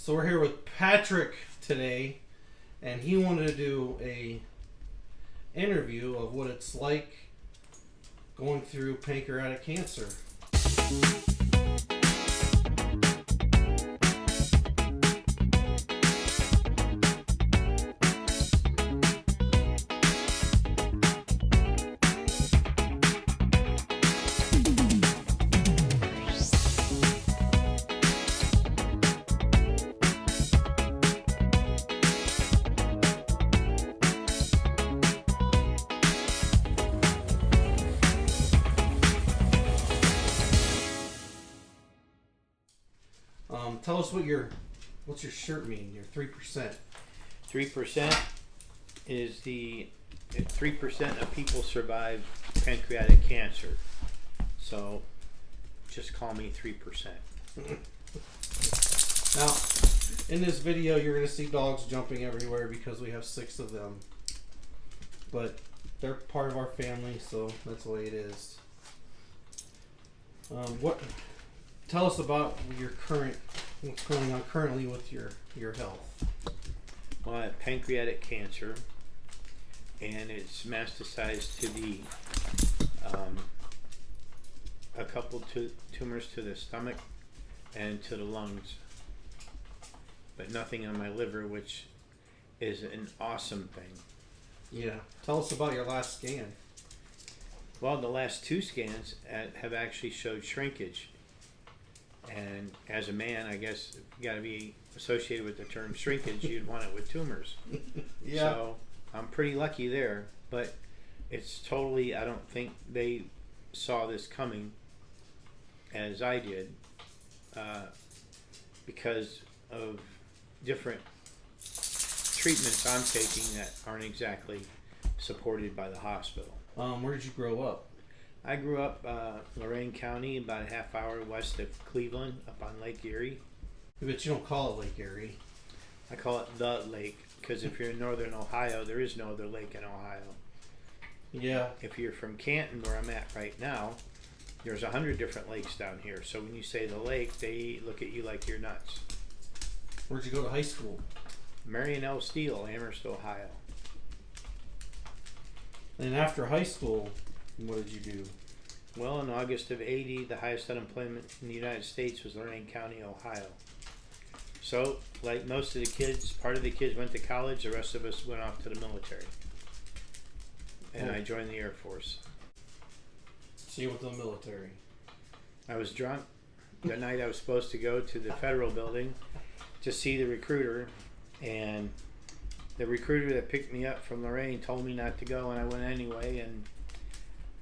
So we're here with Patrick today, and he wanted to do a interview of what it's like going through pancreatic cancer. Tell us what's your shirt mean? Your 3%. 3% is the 3% of people survive pancreatic cancer. So just call me 3%. Now, in this video, you're going to see dogs jumping everywhere because we have 6 of them. But they're part of our family, so that's the way it is. Tell us about what's going on currently with your health. Well, I have pancreatic cancer, and it's metastasized to the a couple tumors to the stomach and to the lungs, but nothing on my liver, which is an awesome thing. Yeah. Tell us about your last scan. Well, the last 2 scans have actually showed shrinkage. And as a man, I guess you got to be associated with the term shrinkage. You'd want it with tumors. Yeah. So I'm pretty lucky there, but it's totally, I don't think they saw this coming as I did because of different treatments I'm taking that aren't exactly supported by the hospital. Where did you grow up? I grew up Lorain County, about a half hour west of Cleveland, up on Lake Erie. But you don't call it Lake Erie. I call it the lake, because if you're in northern Ohio, there is no other lake in Ohio. Yeah. If you're from Canton, where I'm at right now, there's 100 different lakes down here. So when you say the lake, they look at you like you're nuts. Where'd you go to high school? Marion L. Steele, Amherst, Ohio. And after high school, what did you do? Well, in August of '80, the highest unemployment in the United States was Lorain County, Ohio. So, like most of the kids, part of the kids went to college, the rest of us went off to the military. And I joined the Air Force. So you went to the military. I was drunk. The night I was supposed to go to the federal building to see the recruiter, and the recruiter that picked me up from Lorain told me not to go, and I went anyway, and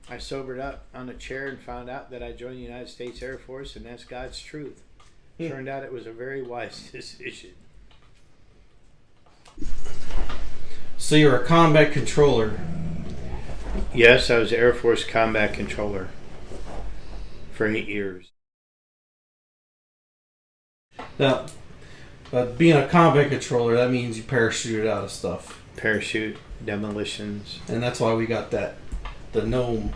I sobered up on a chair and found out that I joined the United States Air Force, and that's God's truth. Turned out it was a very wise decision. So you're a combat controller. Yes, I was Air Force combat controller for 8 years. Now, being a combat controller, that means you parachuted out of stuff. Parachute, demolitions. And that's why we got the gnome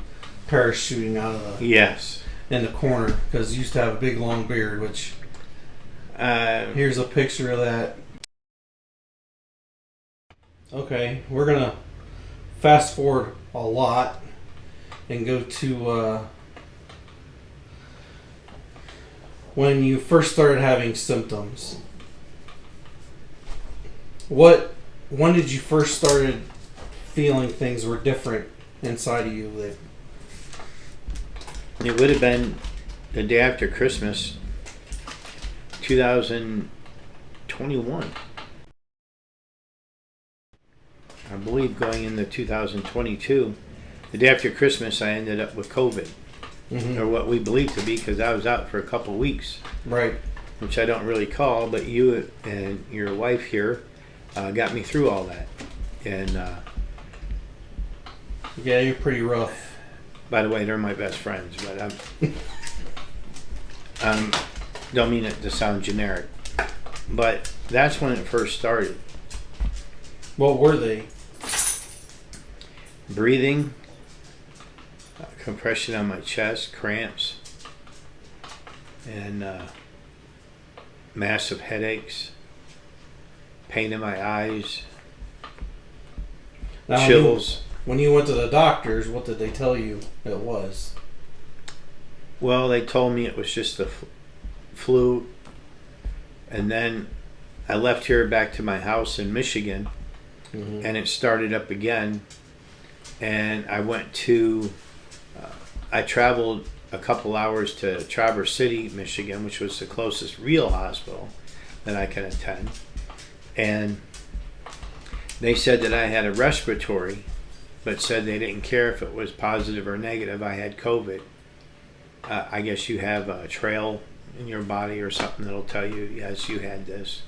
parachuting out of Yes. in the corner, because he used to have a big long beard, which here's a picture of that. Okay, we're gonna fast forward a lot and go to when you first started having symptoms. When did you first started feeling things were different inside of you? It would have been the day after Christmas, 2021. I believe going into 2022, the day after Christmas, I ended up with COVID, or what we believe to be, because I was out for a couple of weeks. Right. Which I don't really call, but you and your wife here got me through all that. And yeah, you're pretty rough. By the way, they're my best friends, but don't mean it to sound generic. But that's when it first started. What were they? Breathing, compression on my chest, cramps, and massive headaches, pain in my eyes, Now, chills. When you went to the doctors, what did they tell you it was? Well, they told me it was just the flu. And then I left here back to my house in Michigan, and it started up again. And I went to, I traveled a couple hours to Traverse City, Michigan, which was the closest real hospital that I can attend. And they said that I had a respiratory, but said they didn't care if it was positive or negative. I had COVID. I guess you have a trail in your body or something that'll tell you, yes, you had this.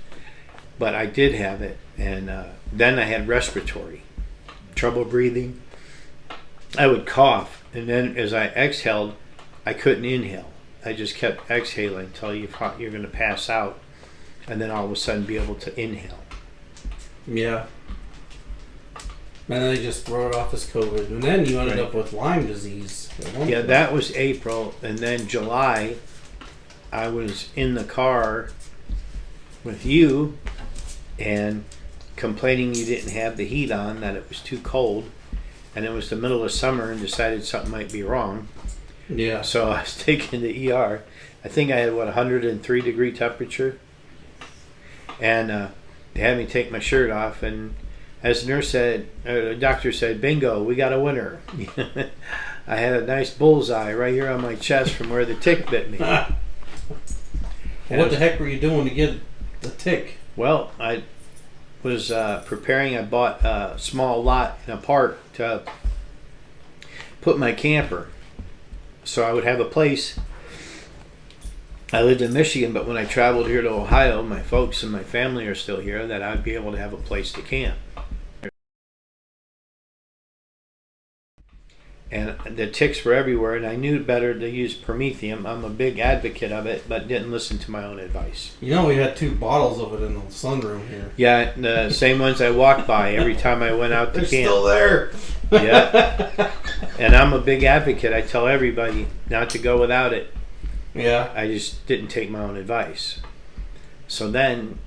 But I did have it. And then I had respiratory, trouble breathing. I would cough. And then as I exhaled, I couldn't inhale. I just kept exhaling until you thought you're going to pass out. And then all of a sudden be able to inhale. Yeah. And then they just wrote it off as COVID. And then you ended Right. up with Lyme disease. Yeah, that was April. And then July, I was in the car with you and complaining you didn't have the heat on, that it was too cold. And it was the middle of summer and decided something might be wrong. Yeah. So I was taken to ER. I think I had, 103 degree temperature. And they had me take my shirt off. And as the nurse said, the doctor said, bingo, we got a winner. I had a nice bullseye right here on my chest from where the tick bit me. What the heck were you doing to get the tick? Well, I was preparing. I bought a small lot in a park to put my camper, so I would have a place. I lived in Michigan, but when I traveled here to Ohio, my folks and my family are still here, that I'd be able to have a place to camp. And the ticks were everywhere, and I knew better to use Prometheum. I'm a big advocate of it, but didn't listen to my own advice. You know, we had 2 bottles of it in the sunroom here. Yeah, the same ones I walked by every time I went out to They're camp. still there. Yeah. And I'm a big advocate. I tell everybody not to go without it. Yeah. I just didn't take my own advice. So then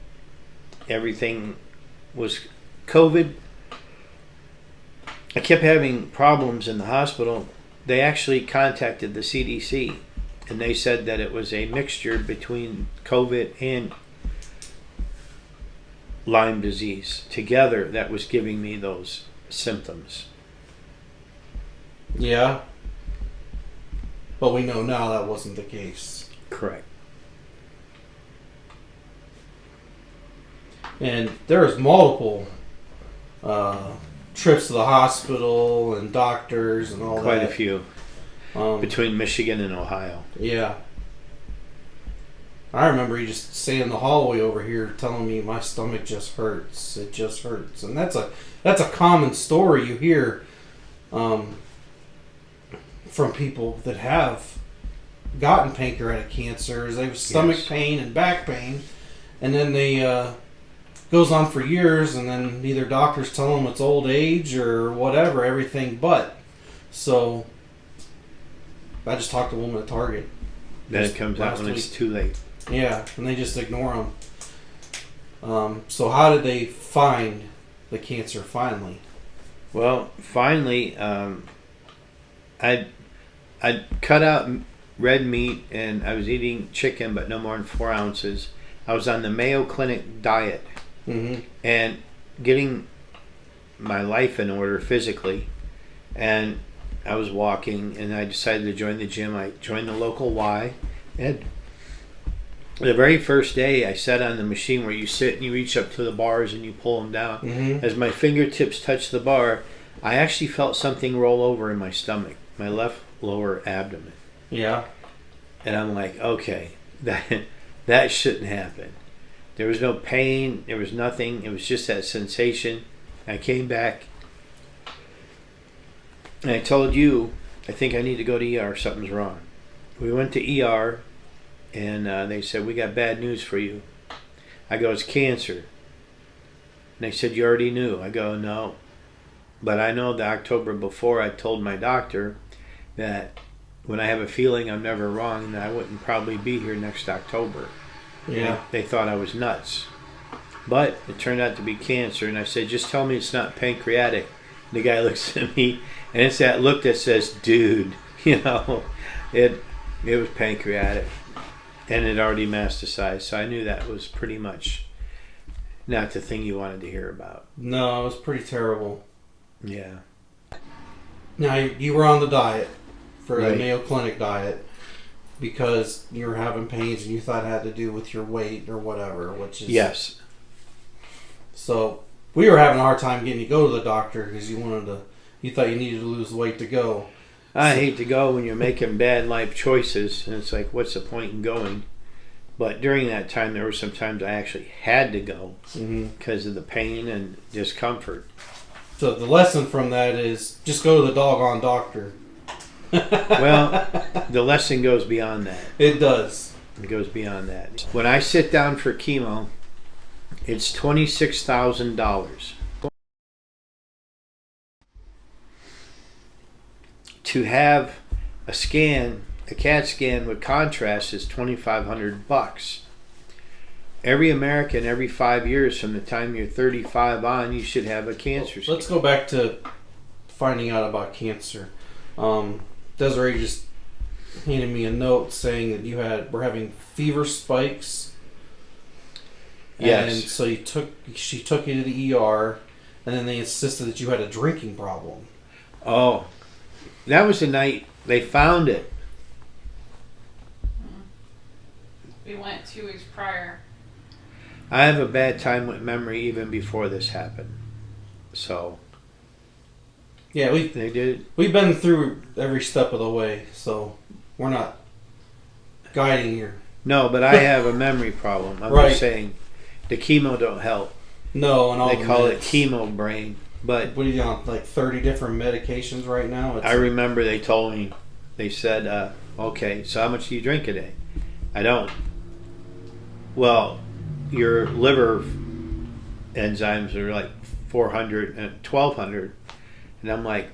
everything was COVID. I kept having problems in the hospital. They actually contacted the CDC, and they said that it was a mixture between COVID and Lyme disease together that was giving me those symptoms. Yeah. But we know now that wasn't the case. Correct. And there was multiple trips to the hospital and doctors and all that. Quite a few. Between Between Michigan and Ohio. Yeah. I remember you just sitting in the hallway over here telling me my stomach just hurts. It just hurts. And that's a common story you hear from people that have gotten pancreatic cancers. They have stomach pain and back pain, and then they goes on for years, and then either doctors tell them it's old age or whatever, everything but. So I just talked to a woman at Target. Then it comes out when it's too late. Yeah, and they just ignore them. So how did they find the cancer finally? Well, finally, I cut out red meat, and I was eating chicken, but no more than 4 ounces. I was on the Mayo Clinic diet, and getting my life in order physically, and I was walking, and I decided to join the gym. I joined the local Y, and the very first day I sat on the machine where you sit and you reach up to the bars and you pull them down. As my fingertips touched the bar, I actually felt something roll over in my stomach, my left lower abdomen. Yeah. And I'm like, okay, that shouldn't happen. There was no pain, there was nothing, it was just that sensation. I came back and I told you, I think I need to go to ER, something's wrong. We went to ER, and they said, we got bad news for you. I go, it's cancer. And they said, you already knew. I go, no. But I know the October before I told my doctor that when I have a feeling I'm never wrong, that I wouldn't probably be here next October. Yeah. They thought I was nuts. But it turned out to be cancer, and I said, just tell me it's not pancreatic. The guy looks at me, and it's that look that says, dude, it was pancreatic, and it already metastasized. So I knew that was pretty much not the thing you wanted to hear about. No, it was pretty terrible. Yeah. Now, you were on the diet for the Right. Mayo Clinic diet because you were having pains and you thought it had to do with your weight or whatever, which is... Yes. So we were having a hard time getting you to go to the doctor because you thought you needed to lose weight to go. I hate to go when you're making bad life choices, and it's like, what's the point in going? But during that time, there were some times I actually had to go because of the pain and discomfort. So the lesson from that is just go to the doggone doctor. Well, the lesson goes beyond that. It does. It goes beyond that. When I sit down for chemo, it's $26,000. To have a scan, a CAT scan with contrast, is $2,500. Every American, every 5 years from the time you're 35 on, you should have a cancer scan. Let's go back to finding out about cancer. Desiree just handed me a note saying that were having fever spikes. Yes. And so she took you to the ER, and then they insisted that you had a drinking problem. Oh, that was the night they found it. We went 2 weeks prior. I have a bad time with memory even before this happened. So Yeah, they did. we've been through every step of the way, so we're not guiding you. No, but I have a memory problem. I'm Right. just saying the chemo don't help. No, and all They the call it meds. chemo brain. But What are you on, like 30 different medications right now? I remember they told me, they said, okay, so how much do you drink a day? I don't. Well, your liver enzymes are like 400 and 1200. And I'm like,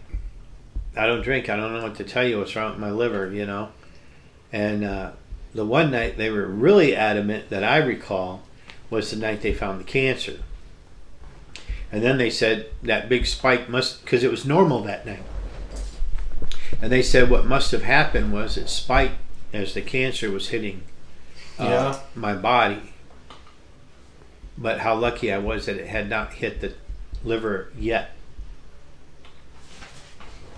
I don't drink. I don't know what to tell you what's wrong with my liver, And the one night they were really adamant that I recall was the night they found the cancer. And then they said that big spike because it was normal that night. And they said what must have happened was it spiked as the cancer was hitting my body. But how lucky I was that it had not hit the liver yet.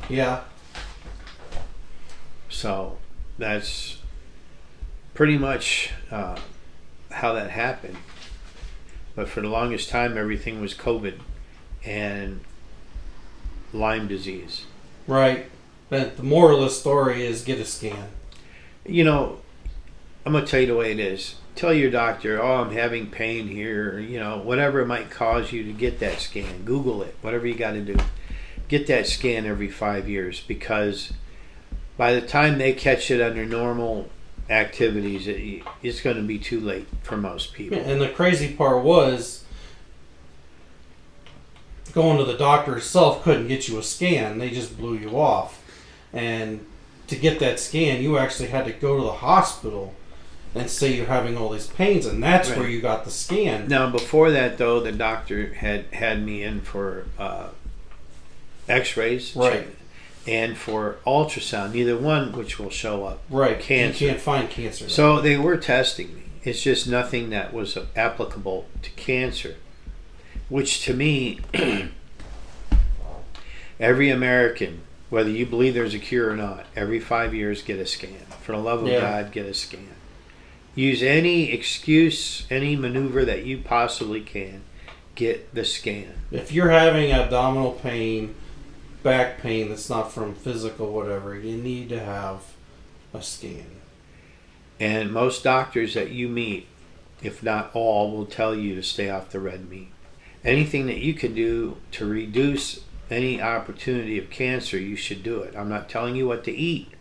Yeah. So that's pretty much how that happened. But for the longest time, everything was COVID and Lyme disease. Right. But the moral of the story is get a scan. I'm going to tell you the way it is. Tell your doctor, I'm having pain here, whatever it might cause you to get that scan. Google it, whatever you got to do. Get that scan every 5 years, because by the time they catch it under normal activities, it's going to be too late for most people. And the crazy part was going to the doctor itself couldn't get you a scan. They just blew you off. And to get that scan, you actually had to go to the hospital and say you're having all these pains, and that's Right. where you got the scan. Now, before that, though, the doctor had me in for x-rays. Right. And for ultrasound, neither one which will show up. Right. Cancer. You can't find cancer. So they were testing me. It's just nothing that was applicable to cancer. Which to me, every American, whether you believe there's a cure or not, every 5 years get a scan. For the love of God, get a scan. Use any excuse, any maneuver that you possibly can. Get the scan. If you're having abdominal pain, back pain that's not from physical whatever, you need to have a scan. And most doctors that you meet, if not all, will tell you to stay off the red meat. Anything that you can do to reduce any opportunity of cancer, you should do it. I'm not telling you what to eat,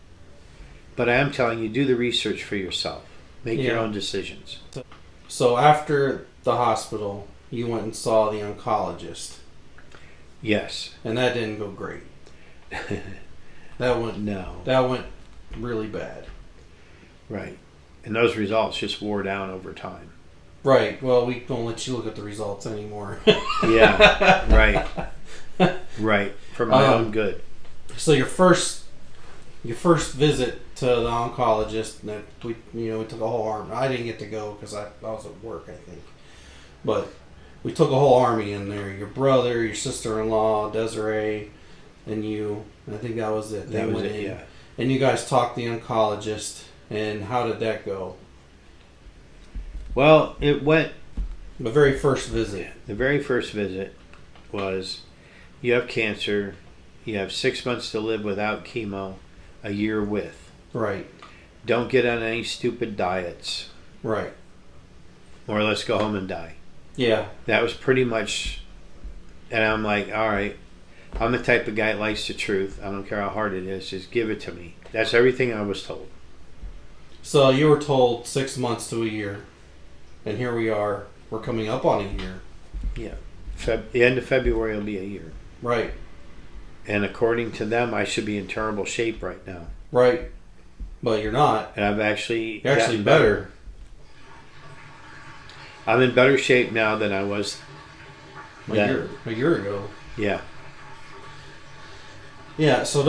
but I am telling you, do the research for yourself. Make your own decisions. So after the hospital, you went and saw the oncologist. Yes. And that didn't go great. That went really bad. Right. And those results just wore down over time. Right. Well, we don't let you look at the results anymore. Yeah. Right. Right. For my own good. So your first visit to the oncologist, that we took a whole army. I didn't get to go because I was at work, I think. But we took a whole army in there. Your brother, your sister-in-law, Desiree, and you. I think that was it. That was it. Yeah. And you guys talked to the oncologist. And how did that go? Well, it went. The very first visit. The very first visit was, you have cancer. You have 6 months to live without chemo, a year with. Right. Don't get on any stupid diets. Right. Or let's go home and die. Yeah. That was pretty much, and I'm like, all right, I'm the type of guy that likes the truth. I don't care how hard it is, just give it to me. That's everything I was told. So you were told 6 months to a year, and here we are. We're coming up on a year. Yeah. The end of February will be a year. Right. And according to them, I should be in terrible shape right now. Right. But you're not. And I've actually... You're actually better. I'm in better shape now than I was a year ago. Yeah. Yeah, so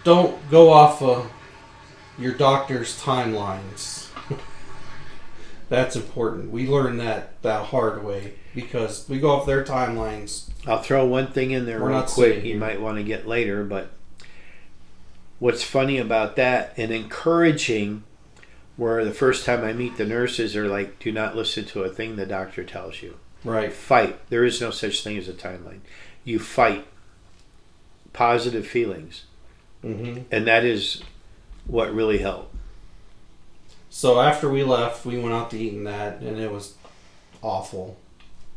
don't go off of your doctor's timelines. That's important. We learned that hard way because we go off their timelines. I'll throw one thing in there real quick you might want to get later, but what's funny about that and encouraging, where the first time I meet the nurses are like, do not listen to a thing the doctor tells you. Right. Fight. There is no such thing as a timeline. You fight positive feelings. Mm-hmm. And that is what really helped. So after we left, we went out to eat and that, and it was awful.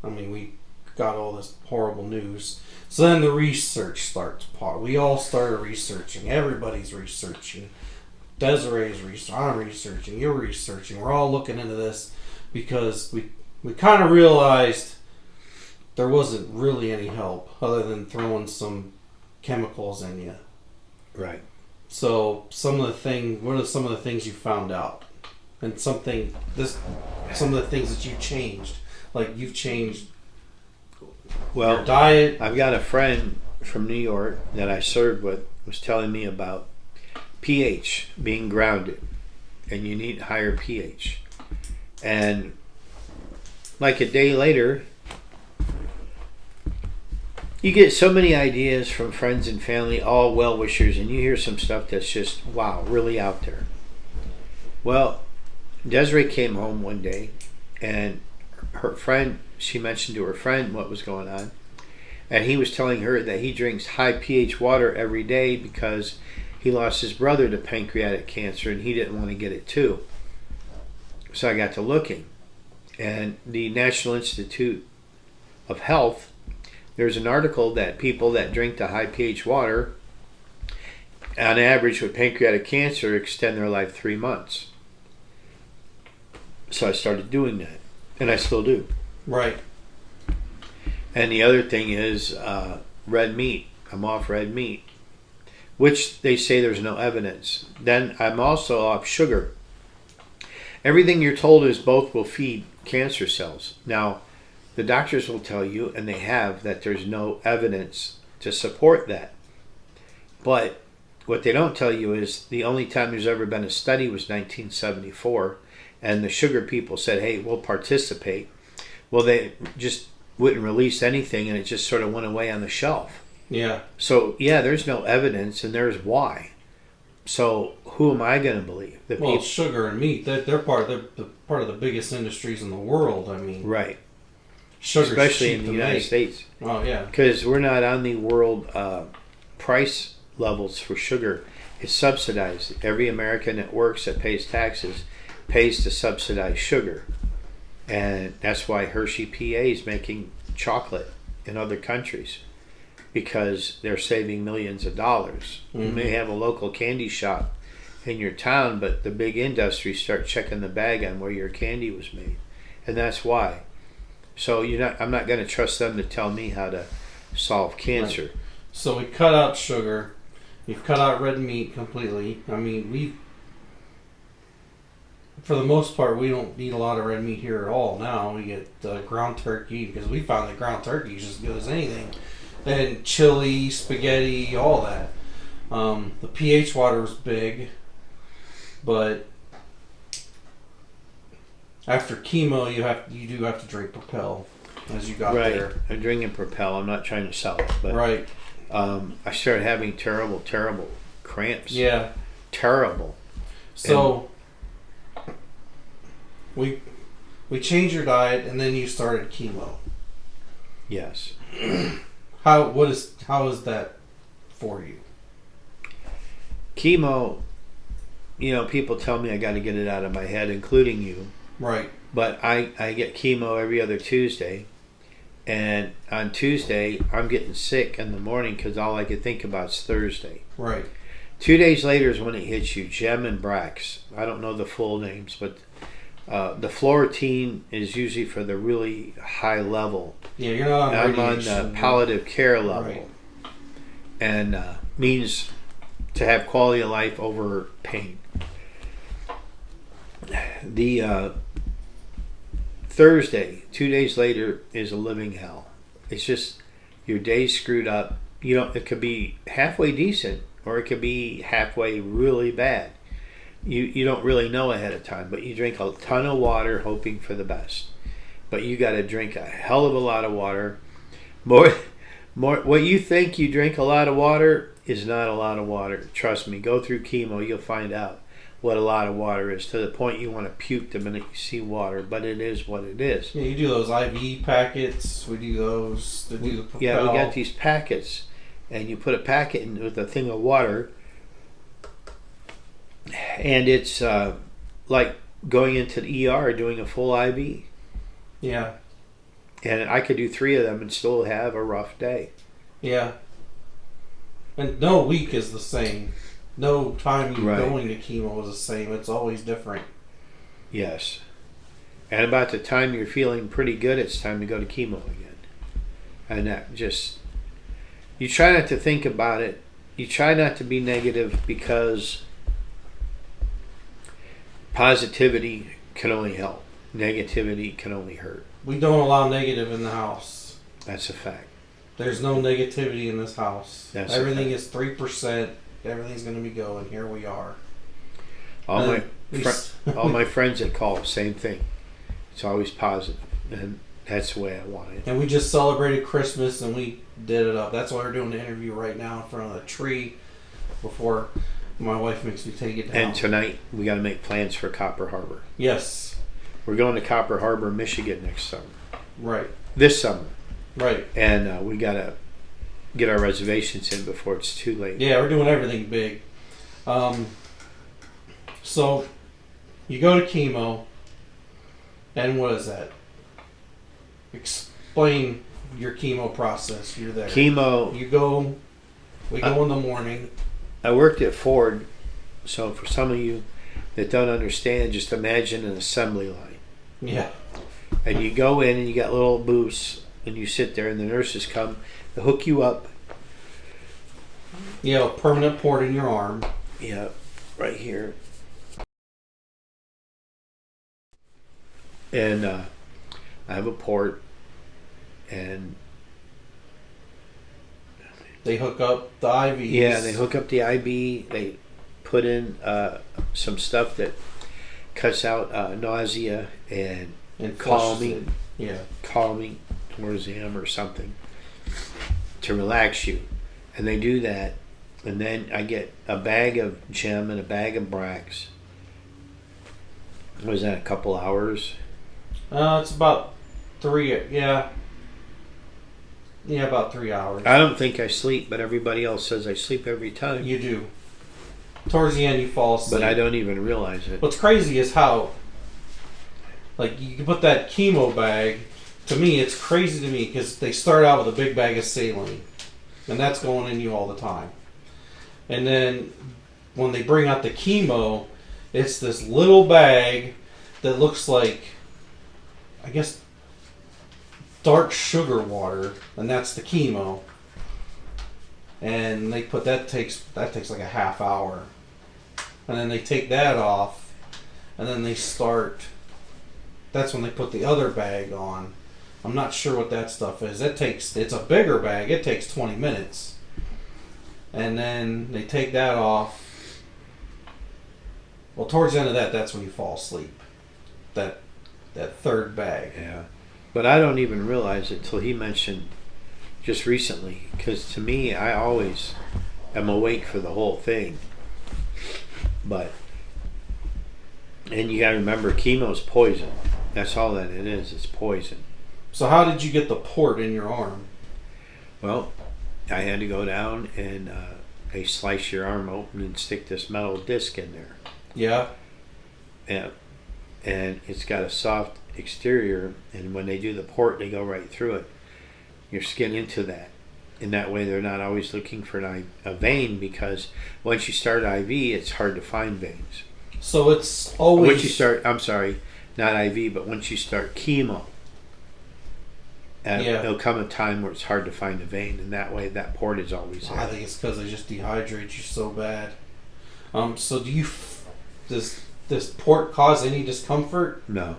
I mean, we got all this horrible news. So then the research starts. We all started researching. Everybody's researching. Desiree's researching. I'm researching. You're researching. We're all looking into this because we kind of realized there wasn't really any help other than throwing some chemicals in you. Right. So what are some of the things you found out? And some of the things that you changed. Like you've changed your diet. I've got a friend from New York that I served with was telling me about pH being grounded and you need higher pH. And like a day later, you get so many ideas from friends and family, all well-wishers, and you hear some stuff that's just, wow, really out there. Well, Desiree came home one day, and her friend, she mentioned to her friend what was going on, and he was telling her that he drinks high pH water every day because he lost his brother to pancreatic cancer, and he didn't want to get it too. So I got to looking, and the National Institute of Health, there's an article that people that drink the high pH water, on average with pancreatic cancer, extend their life 3 months. So I started doing that, and I still do. Right. And the other thing is red meat. I'm off red meat, which they say there's no evidence. Then I'm also off sugar. Everything you're told is both will feed cancer cells. Now, the doctors will tell you, and they have, that there's no evidence to support that. But what they don't tell you is the only time there's ever been a study was 1974, and the sugar people said, hey, we'll participate. Well, they just wouldn't release anything, and it just sort of went away on the shelf. Yeah. So, yeah, there's no evidence, and there's why. So, who am I going to believe? Well, sugar and meat, they're part of the biggest industries in the world. I mean, right. Sugar's especially cheap in the to United make. States. Oh, yeah. Because we're not on the world price levels for sugar. It's subsidized. Every American that works, that pays taxes, pays to subsidize sugar. And that's why Hershey PA is making chocolate in other countries, because they're saving millions of dollars. Mm-hmm. You may have a local candy shop in your town, but the big industries start checking the bag on where your candy was made. And that's why. So I'm not going to trust them to tell me how to solve cancer. Right. So we cut out sugar. We've cut out red meat completely. I mean, for the most part, we don't eat a lot of red meat here at all now. We get ground turkey because we found that ground turkey is just as good as anything. And chili, spaghetti, all that. The pH water was big, but after chemo, you do have to drink Propel as you got there. I'm drinking Propel. I'm not trying to sell it, but Right. I started having terrible cramps. Yeah. Terrible. So we changed your diet, and then you started chemo. Yes. How is that for you? Chemo, people tell me I got to get it out of my head, including you. Right. But I get chemo every other Tuesday, and on Tuesday I'm getting sick in the morning because all I could think about is Thursday. Right. 2 days later is when it hits you. Gem and Brax. I don't know the full names, but the fluoritine is usually for the really high level. Yeah, you're not on I'm radiation. on the palliative care level, Right. and means to have quality of life over pain. The Thursday, 2 days later, is a living hell. It's just your day's screwed up. It could be halfway decent, or it could be halfway really bad. You don't really know ahead of time, but you drink a ton of water hoping for the best. But you got to drink a hell of a lot of water. More. What you think you drink a lot of water is not a lot of water. Trust me. Go through chemo, you'll find out what a lot of water is, to the point you want to puke the minute you see water. But it is what it is. Yeah, you do those IV packets. We do those to do the Propel. Yeah, we got these packets, and you put a packet in with a thing of water, and it's like going into the ER doing a full IV. Yeah. And I could do 3 of them and still have a rough day. Yeah. And no week is the same. No time you're going to chemo is the same. It's always different. Yes. And about the time you're feeling pretty good, it's time to go to chemo again. And that just... You try not to think about it. You try not to be negative, because positivity can only help. Negativity can only hurt. We don't allow negative in the house. That's a fact. There's no negativity in this house. That's Everything is 3%. Everything's going to be going. Here we are. All my friends that call, same thing. It's always positive, and that's the way I want it. And we just celebrated Christmas, and we did it up. That's why we're doing the interview right now in front of a tree before my wife makes me take it down. And tonight we got to make plans for Copper Harbor. Yes. We're going to Copper Harbor, Michigan next summer. Right. This summer. Right. And we got to get our reservations in before it's too late. Yeah, we're doing everything big. So you go to chemo, and what is that? Explain your chemo process. You're there. Chemo. We go in the morning. I worked at Ford, so for some of you that don't understand, just imagine an assembly line. Yeah. And you go in and you got little booths, and you sit there, and the nurses come to hook you up. Yeah, a permanent port in your arm. Yeah, right here. And I have a port, and they hook up the IVs. Yeah, they hook up the IV. They put in some stuff that cuts out nausea and calming. Yeah, calming Torzam or something to relax you, and they do that. And then I get a bag of Gem and a bag of Brax. Was that a couple hours? It's about 3. Yeah, about 3 hours. I don't think I sleep, but everybody else says I sleep every time. You do. Towards the end, you fall asleep. But I don't even realize it. What's crazy is how, like, you can put that chemo bag. To me, it's crazy to me because they start out with a big bag of saline, and that's going in you all the time. And then when they bring out the chemo, it's this little bag that looks like, I guess, dark sugar water, and that's the chemo. And they put that takes like a half hour, and then they take that off, and then they start. That's when they put the other bag on. I'm not sure what that stuff is. It's a bigger bag. It takes 20 minutes. And then they take that off. Well, towards the end of that, that's when you fall asleep. That third bag. Yeah. But I don't even realize it till he mentioned just recently. Because to me, I always am awake for the whole thing. But, and you got to remember, chemo's poison. That's all that it is. It's poison. So how did you get the port in your arm? Well, I had to go down and they slice your arm open and stick this metal disc in there. Yeah. And it's got a soft exterior, and when they do the port, they go right through it. Your skin into that. In that way, they're not always looking for a vein, because once you start IV, it's hard to find veins. So it's always... Once you start, I'm sorry, not IV, but once you start chemo, there'll come a time where it's hard to find a vein, and that way that port is always there. I think it's because they just dehydrate you so bad. So does this port cause any discomfort? No.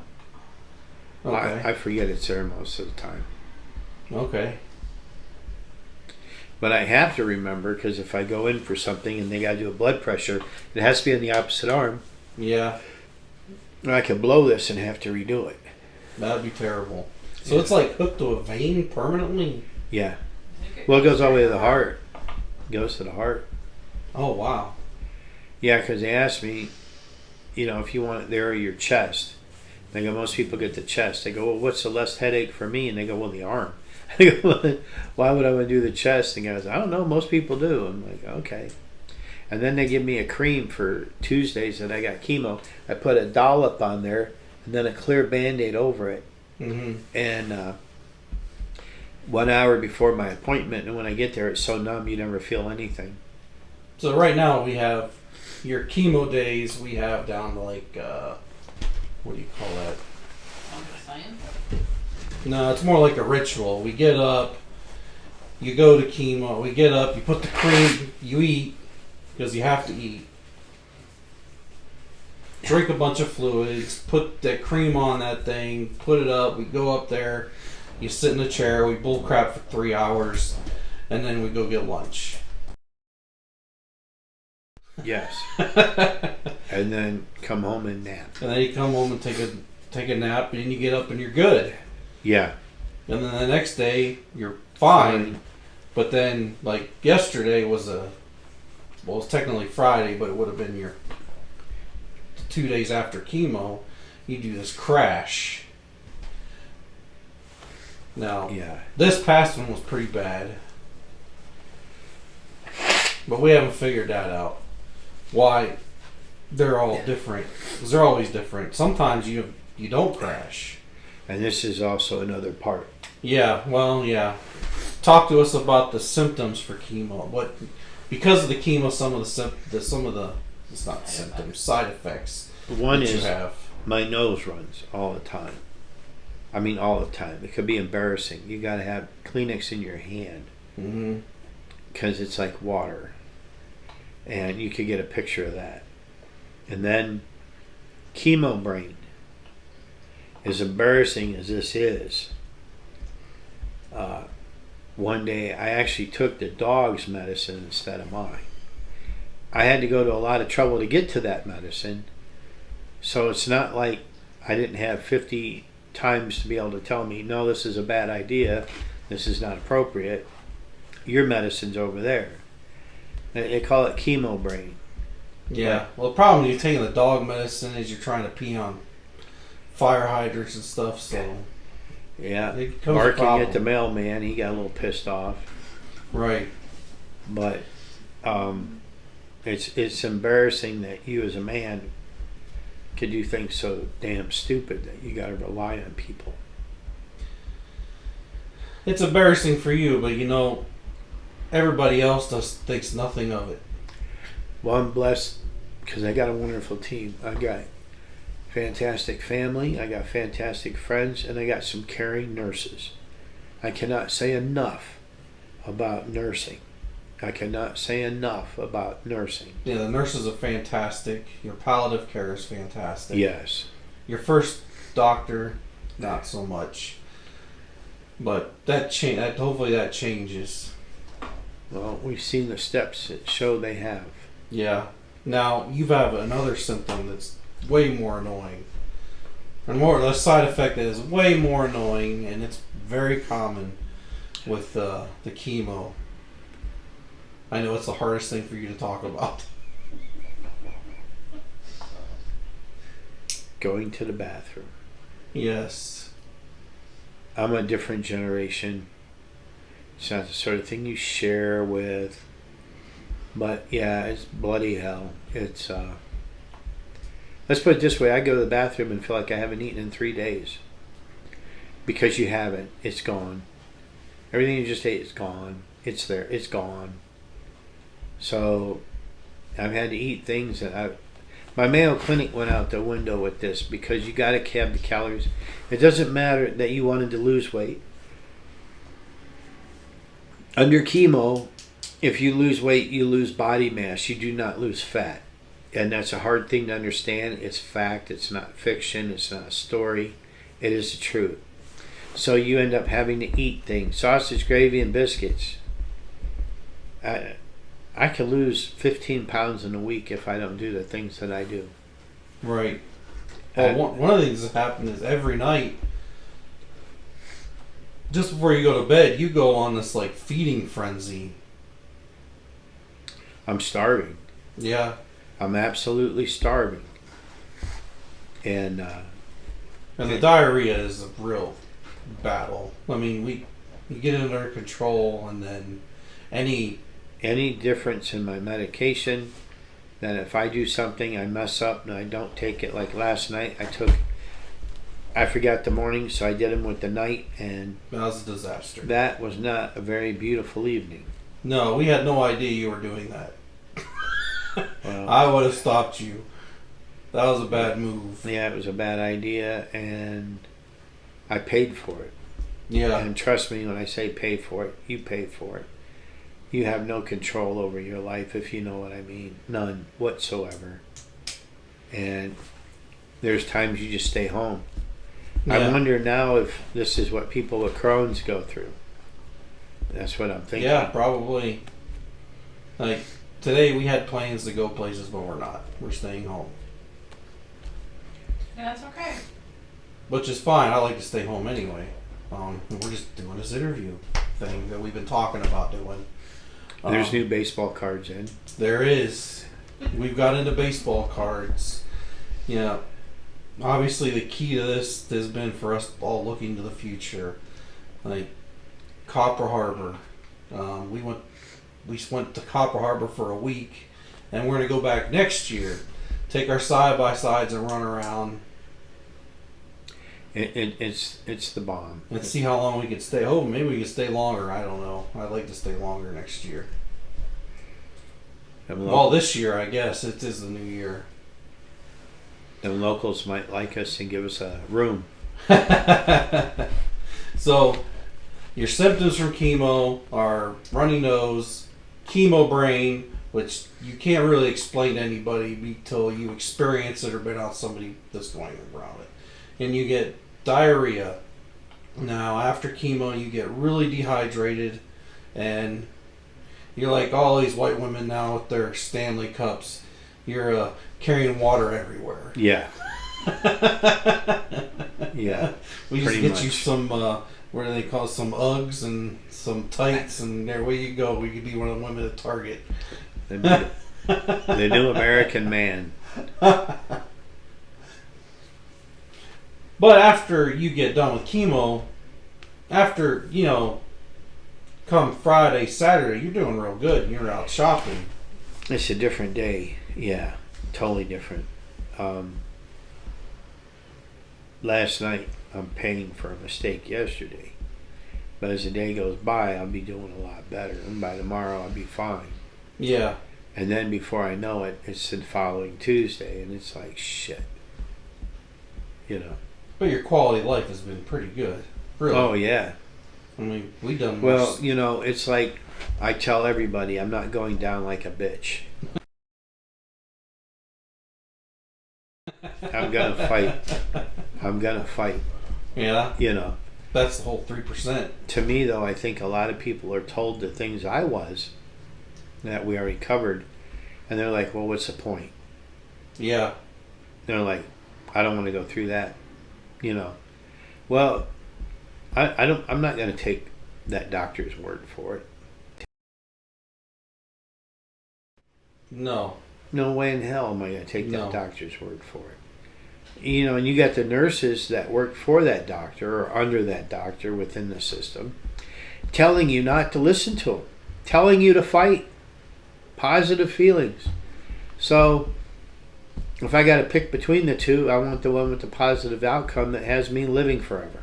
Okay. I forget it's there most of the time. Okay. But I have to remember, because if I go in for something and they got to do a blood pressure, it has to be on the opposite arm. Yeah. Or I could blow this and have to redo it. That'd be terrible. So it's like hooked to a vein permanently? Yeah. Well, it goes all the way to the heart. It goes to the heart. Oh, wow. Yeah, because they asked me, if you want it there or your chest. They go, most people get the chest. They go, well, what's the less headache for me? And they go, well, the arm. I go, well, why would I want to do the chest? And guys, I don't know, most people do. I'm like, okay. And then they give me a cream for Tuesdays that I got chemo. I put a dollop on there and then a clear Band-Aid over it. Mm-hmm. And 1 hour before my appointment, and when I get there, it's so numb you never feel anything. So right now we have your chemo days. We have down to like what do you call that? No, it's more like a ritual. We get up, you go to chemo. We get up, you put the cream, you eat because you have to eat. Drink a bunch of fluids, put that cream on that thing, put it up. We go up there, you sit in a chair, we bull crap for 3 hours, and then we go get lunch. Yes. And then come home and nap. And then you come home and take a nap, and then you get up and you're good. Yeah. And then the next day you're fine. But then, like yesterday was it's technically Friday, but it would have been your 2 days after chemo. You do this crash. Now, this past one was pretty bad, but we haven't figured that out. Why they're all different? Because they're always different. Sometimes you don't crash. And this is also another part. Yeah, well, yeah. Talk to us about the symptoms for chemo. Because of the chemo, some of the it's not symptoms, side effects. One is you have. My nose runs all the time. I mean, all the time. It could be embarrassing. You got to have Kleenex in your hand, because it's like water, and you could get a picture of that. And then chemo brain. As embarrassing as this is, one day I actually took the dog's medicine instead of mine. I had to go to a lot of trouble to get to that medicine, so it's not like I didn't have 50 times to be able to tell me, no, this is a bad idea, this is not appropriate, your medicine's over there. They call it chemo brain. Yeah, well, the problem with you taking the dog medicine is you're trying to pee on fire hydrants and stuff, so yeah, it becomes barking a problem. at the mailman, he got a little pissed off. Right. But it's embarrassing that you as a man could do things so damn stupid that you got to rely on people. It's embarrassing for you, but everybody else thinks nothing of it. Well, I'm blessed because I got a wonderful team. I got fantastic family, I got fantastic friends, and I got some caring nurses. I cannot say enough about nursing. I cannot say enough about nursing. Yeah, the nurses are fantastic. Your palliative care is fantastic. Yes. Your first doctor, not so much. But hopefully that changes. Well, we've seen the steps that show they have. Yeah. Now, you have another symptom that's way more annoying. And the side effect that is way more annoying, and it's very common with the chemo. I know it's the hardest thing for you to talk about. Going to the bathroom. Yes. I'm a different generation. It's not the sort of thing you share with. But yeah, it's bloody hell. It's let's put it this way, I go to the bathroom and feel like I haven't eaten in 3 days. Because you haven't. It's gone. Everything you just ate is gone. It's there. It's gone. So I've had to eat things that my Mayo Clinic went out the window with this, because you got to have the calories. It doesn't matter that you wanted to lose weight. Under chemo, if you lose weight, you lose body mass. You do not lose fat. And that's a hard thing to understand. It's fact. It's not fiction. It's not a story. It is the truth. So you end up having to eat things. Sausage, gravy, and biscuits. I can lose 15 pounds in a week if I don't do the things that I do. Right. Well, one of the things that happens is every night, just before you go to bed, you go on this like feeding frenzy. I'm starving. Yeah. I'm absolutely starving. And the diarrhea is a real battle. I mean, you get it under control, and then any difference in my medication, then if I do something, I mess up and I don't take it. Like last night, I forgot the morning, so I did them with the night, and that was a disaster. That was not a very beautiful evening. No, we had no idea you were doing that. Well, I would have stopped you. That was a bad move. Yeah, it was a bad idea, and I paid for it. Yeah. And trust me when I say pay for it, you pay for it. You have no control over your life, if you know what I mean. None whatsoever. And there's times you just stay home. Yeah. I wonder now if this is what people with Crohn's go through. That's what I'm thinking. Yeah, probably. Like, today we had plans to go places, but we're not. We're staying home. And that's okay. Which is fine. I like to stay home anyway. We're just doing this interview thing that we've been talking about doing. There's new baseball cards in. There is. We've got into baseball cards. Yeah. Obviously, the key to this has been for us all looking to the future. Like Copper Harbor. We went to Copper Harbor for a week, and we're going to go back next year. Take our side-by-sides and run around. It's the bomb. Let's see how long we can stay. Oh, maybe we can stay longer. I don't know. I'd like to stay longer next year. Well, this year, I guess. It is the new year. And locals might like us and give us a room. So, your symptoms from chemo are runny nose, chemo brain, which you can't really explain to anybody until you experience it or been out somebody that's going around it. And you get diarrhea. Now, after chemo, you get really dehydrated, and you're like all these white women now with their Stanley cups. You're carrying water everywhere. Yeah. Yeah. We just get you some, what do they call it, some Uggs and some tights, and there you go. We could be one of the women at Target. The new American man. But after you get done with chemo, after, come Friday, Saturday, you're doing real good. You're out shopping. It's a different day. Yeah, totally different. Last night, I'm paying for a mistake yesterday. But as the day goes by, I'll be doing a lot better. And by tomorrow, I'll be fine. Yeah. And then before I know it, it's the following Tuesday, and it's like, shit. But your quality of life has been pretty good. Really. Oh, yeah. I mean, we done Well, it's like I tell everybody I'm not going down like a bitch. I'm gonna fight. Yeah. You know. That's the whole 3%. To me, though, I think a lot of people are told the things I was that we already covered, and they're like, "Well, what's the point?" Yeah. They're like, "I don't want to go through that." You know. Well, I don't. I'm not going to take that doctor's word for it. No. No way in hell am I going to take that No. doctor's word for it. You know, and you got the nurses that work for that doctor or under that doctor within the system telling you not to listen to them, telling you to fight. Positive feelings. So, if I got to pick between the two, I want the one with the positive outcome that has me living forever.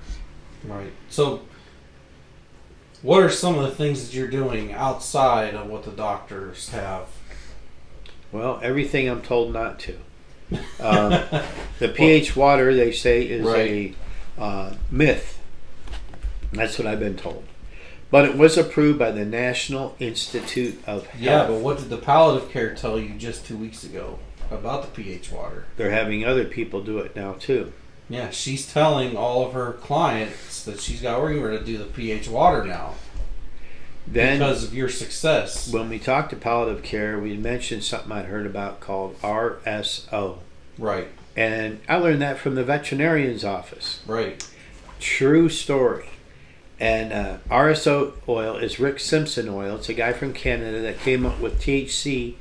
Right. So, what are some of the things that you're doing outside of what the doctors have? Well, everything I'm told not to. The pH water, they say, is right. a myth. That's what I've been told. But it was approved by the National Institute of Health. Yeah, but what did the palliative care tell you just 2 weeks ago about the pH water? They're having other people do it now, too. Yeah, she's telling all of her clients that she's got working with her to do the pH water now. Then, because of your success. When we talked to palliative care, we mentioned something I'd heard about called RSO. Right. And I learned that from the veterinarian's office. Right. True story. And RSO oil is Rick Simpson oil. It's a guy from Canada that came up with THC.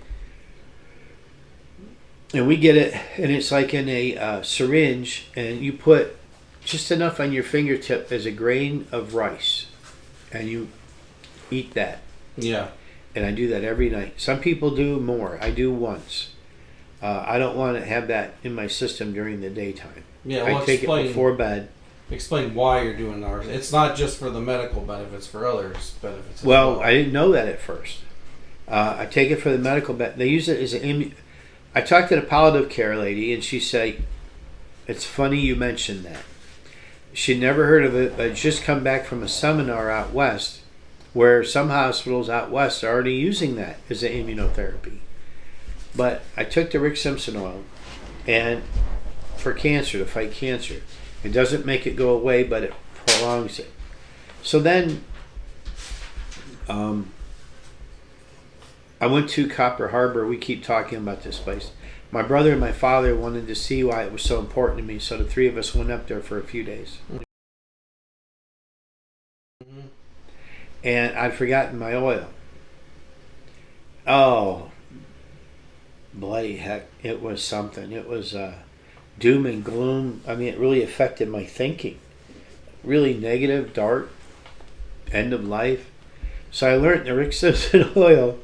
And we get it, and it's like in a syringe, and you put just enough on your fingertip as a grain of rice. And you eat that. Yeah. And I do that every night. Some people do more. I do once. I don't want to have that in my system during the daytime. Yeah, well, I take it before bed. Explain why you're doing ours. It's not just for the medical benefits, for others' benefits. Well, I didn't know that at first. I take it for the medical benefit. They use it as an I talked to the palliative care lady, and she said, "It's funny you mentioned that." She'd never heard of it, but just come back from a seminar out west where some hospitals out west are already using that as an immunotherapy. But I took the Rick Simpson oil and for cancer, to fight cancer. It doesn't make it go away, but it prolongs it. So then I went to Copper Harbor. We keep talking about this place. My brother and my father wanted to see why it was so important to me, so the three of us went up there for a few days. Mm-hmm. And I'd forgotten my oil. Oh, bloody heck, it was something. It was doom and gloom. I mean, it really affected my thinking. Really negative, dark, end of life. So I learned the Rick Simpson oil.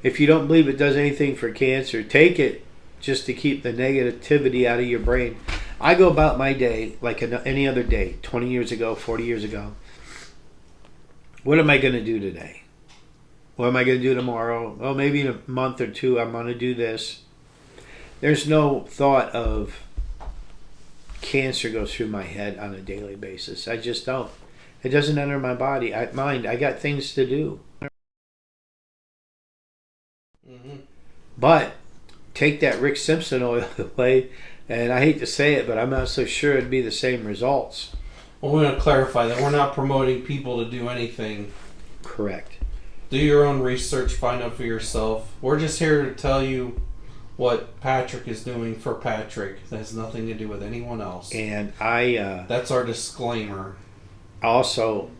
If you don't believe it does anything for cancer, take it just to keep the negativity out of your brain. I go about my day like any other day, 20 years ago, 40 years ago. What am I going to do today? What am I going to do tomorrow? Well, maybe in a month or two, I'm going to do this. There's no thought of cancer goes through my head on a daily basis. I just don't. It doesn't enter my mind. I got things to do. Mm-hmm. But take that Rick Simpson oil away, and I hate to say it, but I'm not so sure it'd be the same results. Well, we want to clarify that we're not promoting people to do anything. Correct. Do your own research, find out for yourself. We're just here to tell you what Patrick is doing for Patrick. That has nothing to do with anyone else. And that's our disclaimer. Also,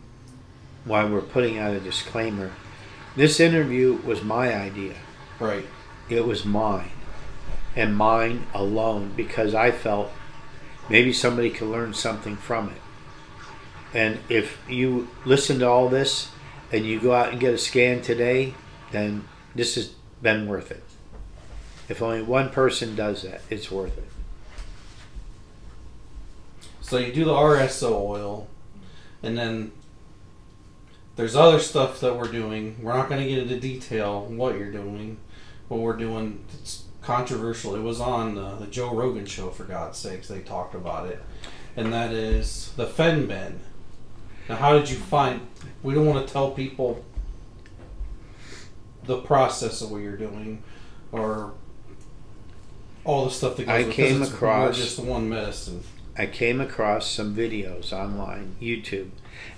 while we're putting out a disclaimer, this interview was my idea. Right. It was mine. And mine alone, because I felt maybe somebody could learn something from it. And if you listen to all this and you go out and get a scan today, then this has been worth it. If only one person does that, it's worth it. So you do the RSO oil, and then there's other stuff that we're doing. We're not going to get into detail what you're doing. What we're doing, it's controversial. It was on the Joe Rogan show, for God's sakes. They talked about it. And that is the Fenben. Now, how did you find... We don't want to tell people the process of what you're doing, or all the stuff that goes I with came it. It's across- more just one medicine. I came across some videos online, YouTube,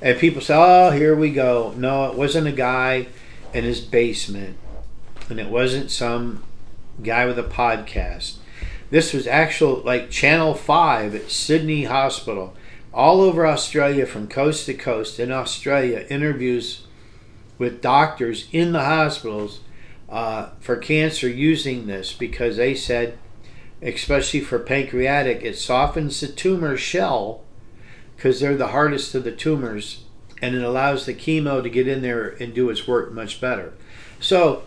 and people say, "Oh, here we go." No, it wasn't a guy in his basement, and it wasn't some guy with a podcast. This was actual, like Channel 5 at Sydney Hospital, all over Australia, from coast to coast. In Australia, interviews with doctors in the hospitals for cancer using this, because they said, especially for pancreatic, it softens the tumor shell, because they're the hardest of the tumors, and it allows the chemo to get in there and do its work much better. So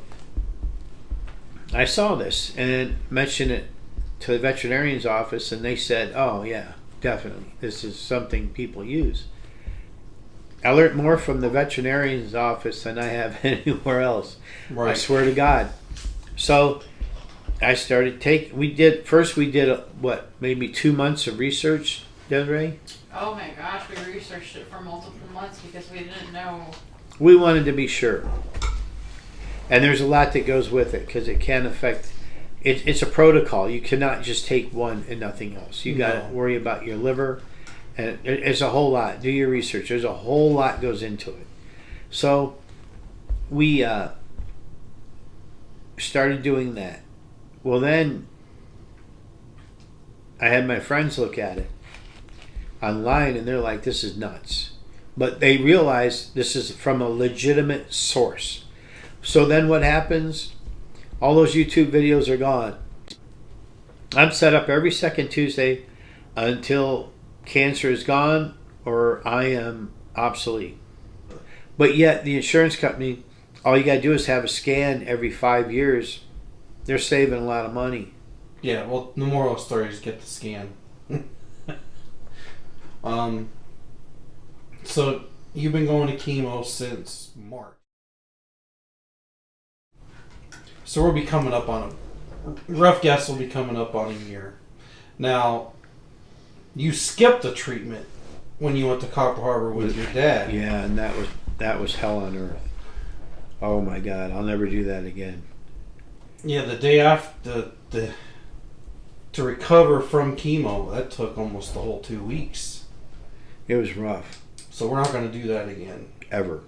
I saw this and mentioned it to the veterinarian's office, and they said, "Oh yeah, definitely, this is something people use." I learned more from the veterinarian's office than I have anywhere else. Right. I swear to God. So I started we did what, maybe 2 months of research, Desiree? Oh my gosh, we researched it for multiple months because we didn't know. We wanted to be sure. And there's a lot that goes with it, because it can affect, it's a protocol. You cannot just take one and nothing else. You got to worry about your liver, and it's a whole lot. Do your research. There's a whole lot goes into it. So we started doing that. Well, then I had my friends look at it online, and they're like, "This is nuts." But they realize this is from a legitimate source. So then what happens? All those YouTube videos are gone. I'm set up every second Tuesday until cancer is gone or I am obsolete. But yet the insurance company, all you got to do is have a scan every 5 years. They're saving a lot of money. Yeah, well, the moral of the story is get the scan. So you've been going to chemo since March. So we'll be coming up on rough guess will be coming up on a year. Now, you skipped the treatment when you went to Copper Harbor with your dad. Yeah, and that was hell on earth. Oh my God, I'll never do that again. Yeah, the day after to recover from chemo, that took almost the whole 2 weeks. It was rough. So we're not going to do that again. Ever.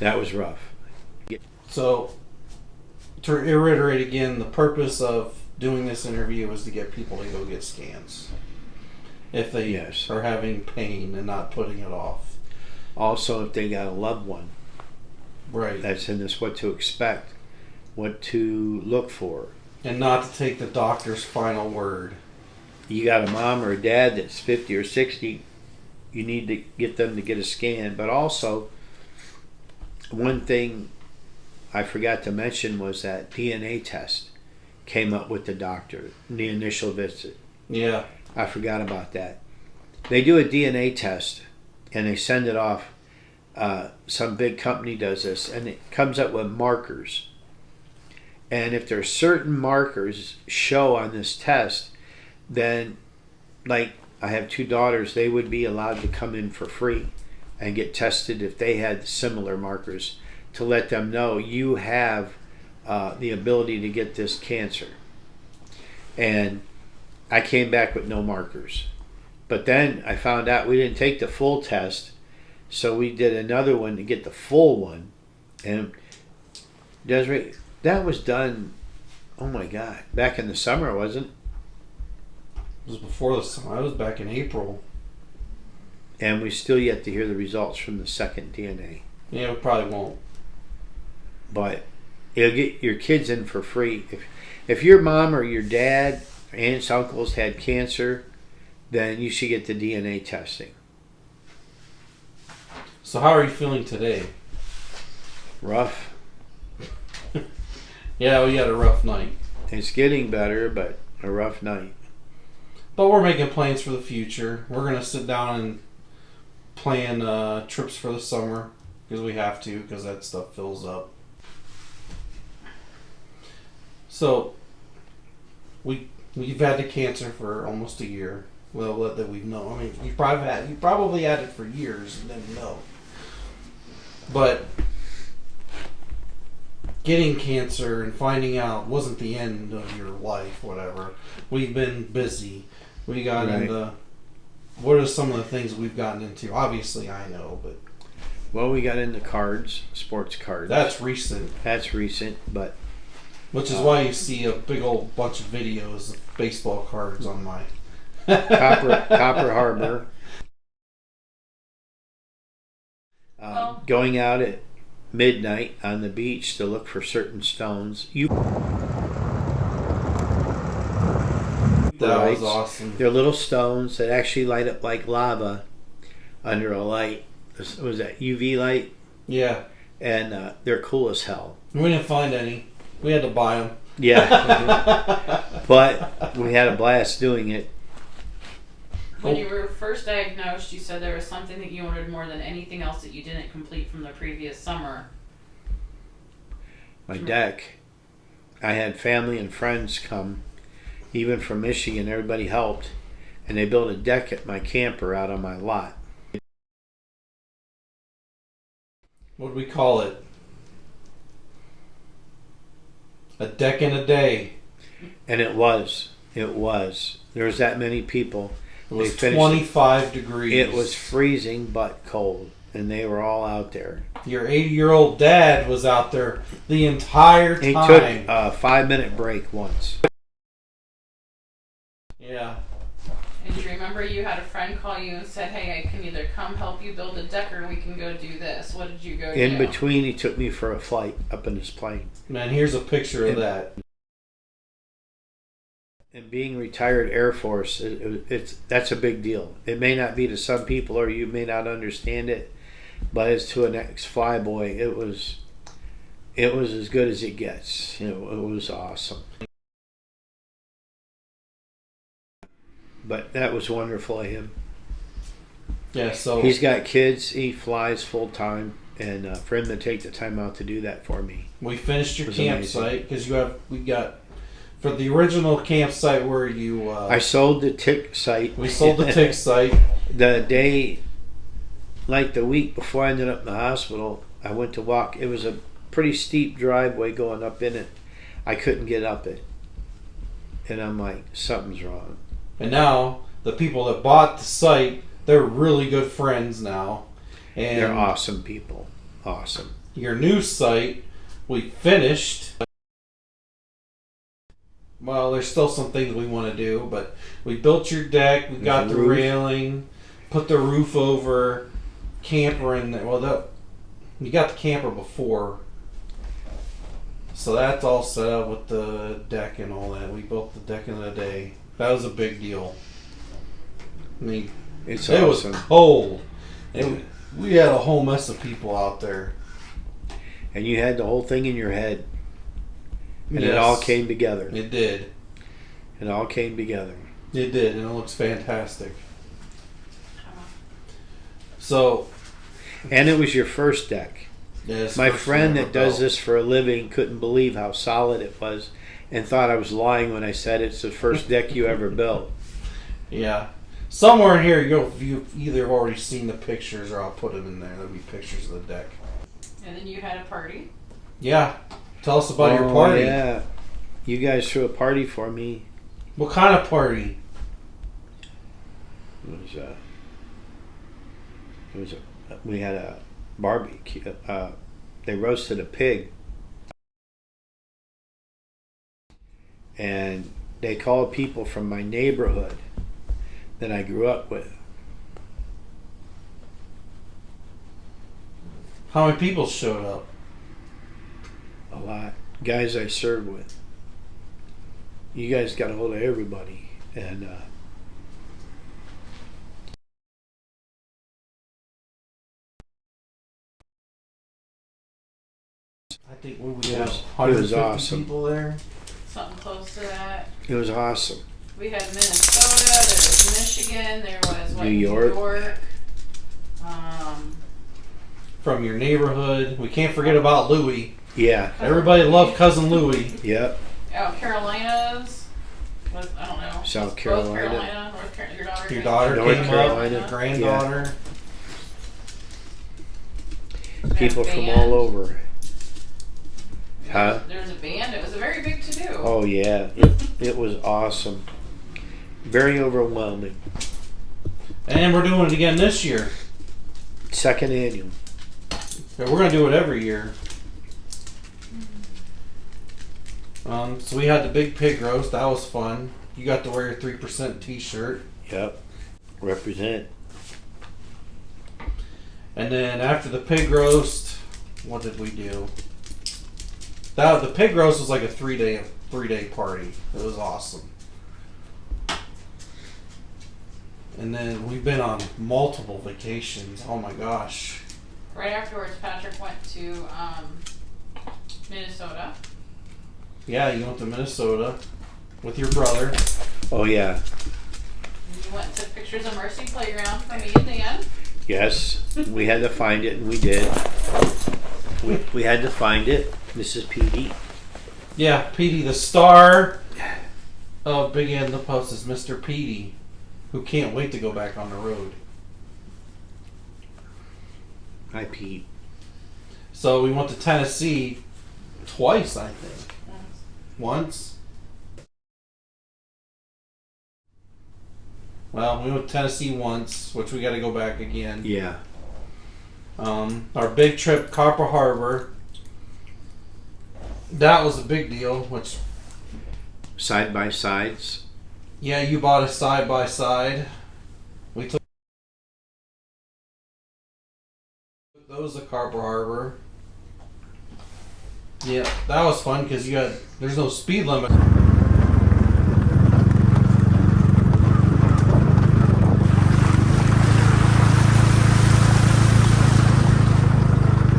That was rough. So, to reiterate again, the purpose of doing this interview is to get people to go get scans. If they are having pain and not putting it off. Also, if they got a loved one. Right. That's in this, what to expect, what to look for. And not to take the doctor's final word. You got a mom or a dad that's 50 or 60, you need to get them to get a scan. But also, one thing I forgot to mention was that DNA test came up with the doctor, the initial visit. Yeah. I forgot about that. They do a DNA test and they send it off. Some big company does this, and it comes up with markers. And if there's certain markers show on this test, then, like, I have 2 daughters, they would be allowed to come in for free and get tested if they had similar markers, to let them know you have the ability to get this cancer. And I came back with no markers. But then I found out we didn't take the full test, so we did another one to get the full one. And Desiree, that was done, oh my God, back in the summer, wasn't it? It was before the summer. I was back in April. And we still yet to hear the results from the second DNA. Yeah, we probably won't. But it'll get your kids in for free. If your mom or your dad, aunts, uncles had cancer, then you should get the DNA testing. So how are you feeling today? Rough. Yeah, we had a rough night. It's getting better, but a rough night. But we're making plans for the future. We're going to sit down and plan trips for the summer, because we have to, because that stuff fills up. So, we've had the cancer for almost a year. Well, that we've known. I mean, you probably had it for years and didn't know. But getting cancer and finding out wasn't the end of your life, whatever. We've been busy. We got into... What are some of the things we've gotten into? Obviously, I know, but... Well, we got into cards, sports cards. That's recent. That's recent, but... Which is why you see a big old bunch of videos of baseball cards on my... Copper Harbor. Going out at midnight on the beach to look for certain stones. That was awesome. They're little stones that actually light up like lava under a light. Was that UV light? Yeah. And they're cool as hell. We didn't find any. We had to buy them. Yeah. But we had a blast doing it. When you were first diagnosed, you said there was something that you wanted more than anything else that you didn't complete from the previous summer. My deck. I had family and friends come, even from Michigan. Everybody helped, and they built a deck at my camper out on my lot. What do we call it? A deck in a day. And it was. There was that many people. It was 25 degrees. It was freezing but cold, and they were all out there. Your 80-year-old dad was out there the entire time. He took a 5-minute break once. Yeah. And do you remember you had a friend call you and said, hey, I can either come help you build a deck or we can go do this. What did you go do? In between, he took me for a flight up in his plane. Man, here's a picture of that. And being retired Air Force, that's a big deal. It may not be to some people, or you may not understand it, but as to an ex-flyboy, it was as good as it gets. It was awesome. But that was wonderful of him. Yeah, so he's got kids. He flies full time, and for him to take the time out to do that for me, we finished your campsite because we got. For the original campsite where you... I sold the tick site. We sold the tick site. The day, like the week before I ended up in the hospital, I went to walk. It was a pretty steep driveway going up in it. I couldn't get up it. And I'm like, something's wrong. And now, the people that bought the site, they're really good friends now. And they're awesome people. Awesome. Your new site, we finished... Well, there's still some things we want to do, but we built your deck, we got the railing, put the roof over, camper in there. Well, you got the camper before, so that's all set up with the deck and all that. We built the deck in a day. That was a big deal. I mean, it was cold. We had a whole mess of people out there. And you had the whole thing in your head. And yes, it all came together. It did. It all came together. It did, and it looks fantastic. So, and it was your first deck. Yes. My friend that does this for a living couldn't believe how solid it was, and thought I was lying when I said it's the first deck you ever built. Yeah. Somewhere in here, you've either already seen the pictures, or I'll put them in there. There'll be pictures of the deck. And then you had a party. Yeah. Tell us about your party. Yeah, you guys threw a party for me. What kind of party? We had a barbecue. They roasted a pig, and they called people from my neighborhood that I grew up with. How many people showed up? A lot. Guys I served with. You guys got a hold of everybody. And I think we had it 150 was awesome. people there. Something close to that. It was awesome. We had Minnesota, there was Michigan, there was New York. From your neighborhood. We can't forget about Louie. Yeah. Everybody loved Cousin Louie. Yep. Carolinas. I don't know. South Carolina. Both Carolina. North Carolina. Your daughter North came Carolina. up. Your granddaughter. People from all over. Huh? There was a band. It was a very big to-do. Oh yeah, it was awesome. Very overwhelming. And we're doing it again this year. Second annual. Yeah, we're gonna do it every year. So we had the big pig roast. That was fun. You got to wear your 3% T-shirt. Yep. Represent. And then after the pig roast, what did we do? The pig roast was like a three day party. It was awesome. And then we've been on multiple vacations. Oh my gosh. Right afterwards, Patrick went to Minnesota. Yeah, you went to Minnesota with your brother. Oh yeah. And you went and took pictures of Mercy Playground for me and Dan. Yes. We had to find it, and we did. We had to find it. This is PD. Yeah, Petey, the star of Big End of the Post is Mr. Petey, who can't wait to go back on the road. Hi, Pete. So we went to Tennessee twice, I think. Once. Well, we went to Tennessee once, which we got to go back again. Yeah. Our big trip, Copper Harbor. That was a big deal, which... Side by sides. Yeah, you bought a side-by-side. We took those to Copper Harbor. Yeah, that was fun because there's no speed limit.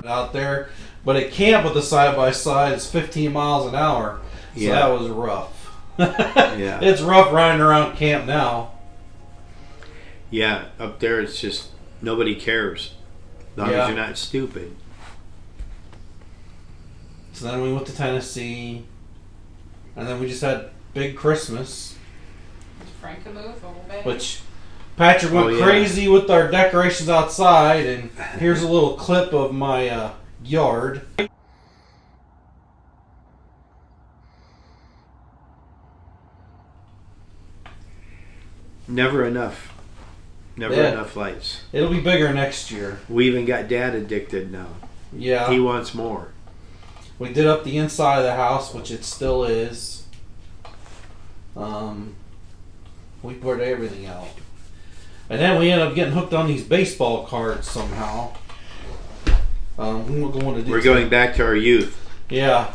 Out there, but at camp with the side-by-side it's 15 miles an hour. So Yeah. that was rough. Yeah. It's rough riding around camp now. Yeah, up there it's just nobody cares. As long Yeah. as you're not stupid. So then we went to Tennessee, and then we just had big Christmas, Frankenmuth, Obey. which Patrick went Oh, yeah. crazy with our decorations outside, and here's a little clip of my yard. Never enough. Never Yeah. enough lights. It'll be bigger next year. We even got Dad addicted now. Yeah. He wants more. We did up the inside of the house, which it still is. We put everything out. And then we ended up getting hooked on these baseball cards somehow. We won't go into We're detail. going back to our youth. Yeah.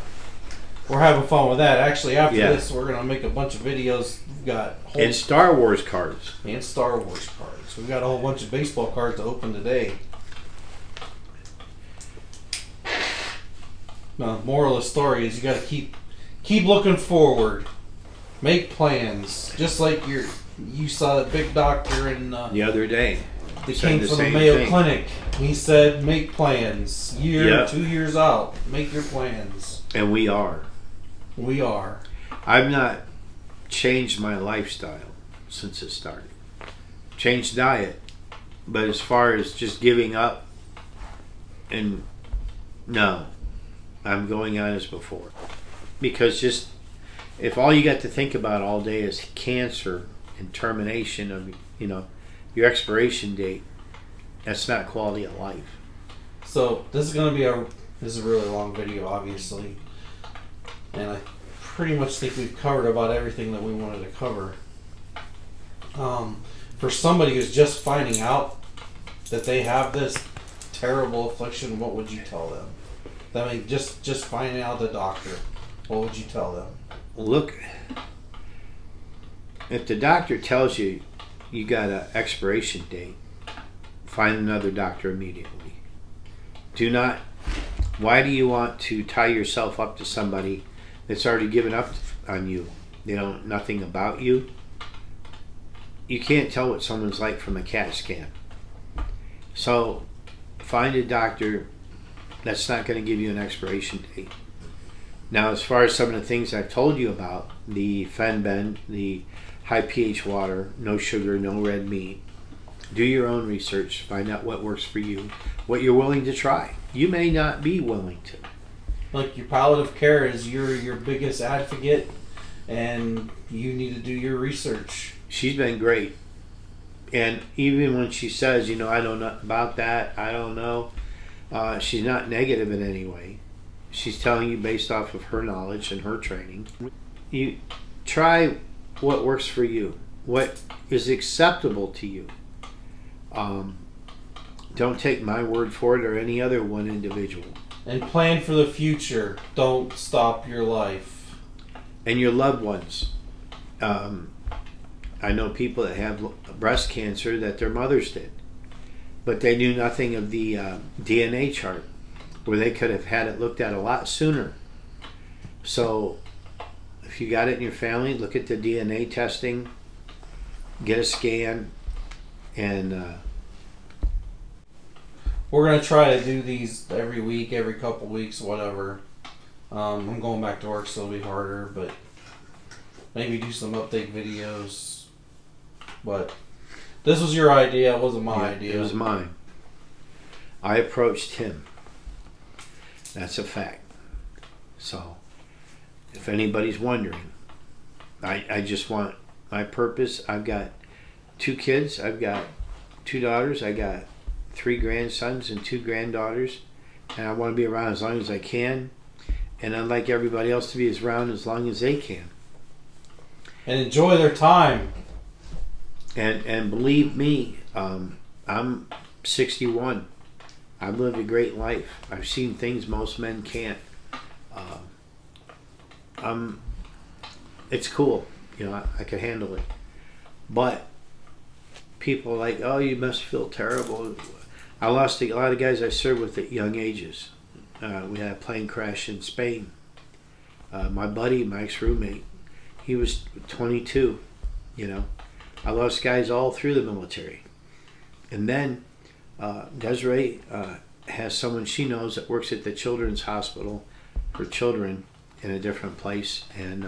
We're having fun with that. Actually, after Yeah. this, we're going to make a bunch of videos. We've got And Star Wars cards. and Star Wars cards. We've got a whole bunch of baseball cards to open today. Now, moral of the story is you got to keep looking forward. Make plans. Just like you saw the big doctor in The other day. that said came the from the same Mayo thing. Clinic. He said, make plans. Yep. 2 years out. Make your plans. And we are. We are. I've not changed my lifestyle since it started. Changed diet. But as far as just giving up, and no, I'm going on as before. Because just, if all you got to think about all day is cancer and termination of, your expiration date, that's not quality of life. So this is going to be a really long video, obviously, and I pretty much think we've covered about everything that we wanted to cover. For somebody who's just finding out that they have this terrible affliction, what would you tell them? I mean, just finding out the doctor, what would you tell them? Look, if the doctor tells you you got an expiration date, find another doctor immediately. Do not. Why do you want to tie yourself up to somebody that's already given up on you? They know nothing about you. You can't tell what someone's like from a CAT scan. So find a doctor that's not going to give you an expiration date. Now, as far as some of the things I've told you about, the Fenben, the high pH water, no sugar, no red meat, Do your own research. Find out what works for you, what you're willing to try. You may not be willing to. Like your palliative care is your biggest advocate, and you need to do your research. She's been great. And even when she says, I don't know about that, I don't know, she's not negative in any way. She's telling you based off of her knowledge and her training. You try what works for you, what is acceptable to you. Don't take my word for it or any other one individual. And plan for the future. Don't stop your life. And your loved ones. I know people that have breast cancer that their mothers did, but they knew nothing of the DNA chart, where they could have had it looked at a lot sooner. So if you got it in your family, look at the DNA testing, get a scan, and we're going to try to do these every week, every couple weeks, whatever. I'm going back to work, so it'll be harder, but maybe do some update videos. But this was your idea, it wasn't my idea. It was mine. I approached him. That's a fact. So, if anybody's wondering, I just want my purpose. I've got 2 kids, I've got 2 daughters, I got 3 grandsons and 2 granddaughters, and I want to be around as long as I can, and I'd like everybody else to be around as long as they can. And enjoy their time. And believe me, I'm 61. I've lived a great life. I've seen things most men can't. It's cool. I can handle it. But people are like, oh, you must feel terrible. I lost a lot of guys I served with at young ages. We had a plane crash in Spain. My buddy, my ex-roommate, he was 22, I lost guys all through the military. And then Desiree has someone she knows that works at the Children's Hospital for children in a different place. And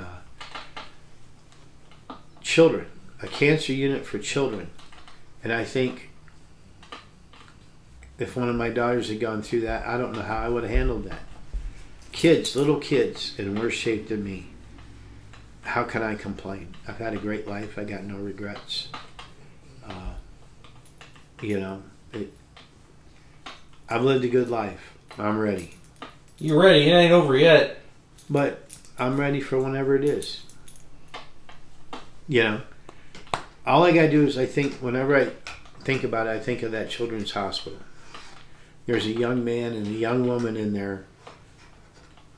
children, a cancer unit for children. And I think if one of my daughters had gone through that, I don't know how I would have handled that. Kids, little kids, in worse shape than me. How can I complain? I've had a great life. I got no regrets. I've lived a good life. I'm ready. You're ready. It ain't over yet. But I'm ready for whenever it is. All I got to do is whenever I think about it, I think of that children's hospital. There's a young man and a young woman in there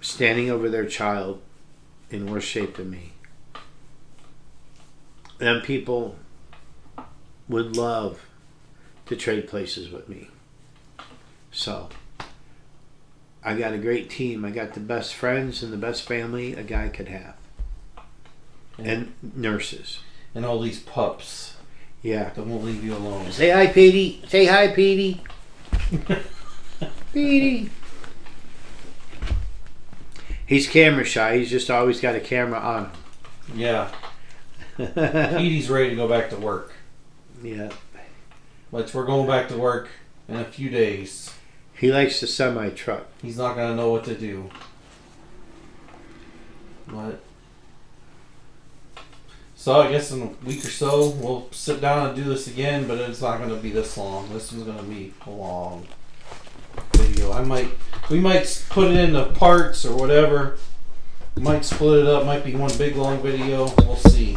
standing over their child in worse shape than me. Them people would love to trade places with me. So, I got a great team. I got the best friends and the best family a guy could have. And nurses. And all these pups. Yeah. That won't leave you alone. Say hi, Petey. Say hi, Petey. Petey. He's camera shy. He's just always got a camera on him. Yeah. Petey's ready to go back to work. Yeah. But we're going back to work in a few days. He likes the semi-truck. He's not going to know what to do. But so I guess in a week or so we'll sit down and do this again, but it's not going to be this long. This one's going to be a long video. We might put it into parts or whatever. Might split it up. Might be one big long video. We'll see.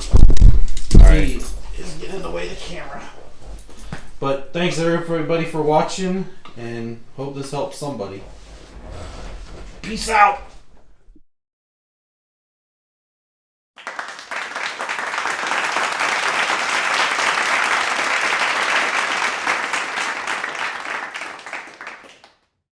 All right. He is getting in the way of the camera. But thanks everybody for watching, and hope this helps somebody. Peace out.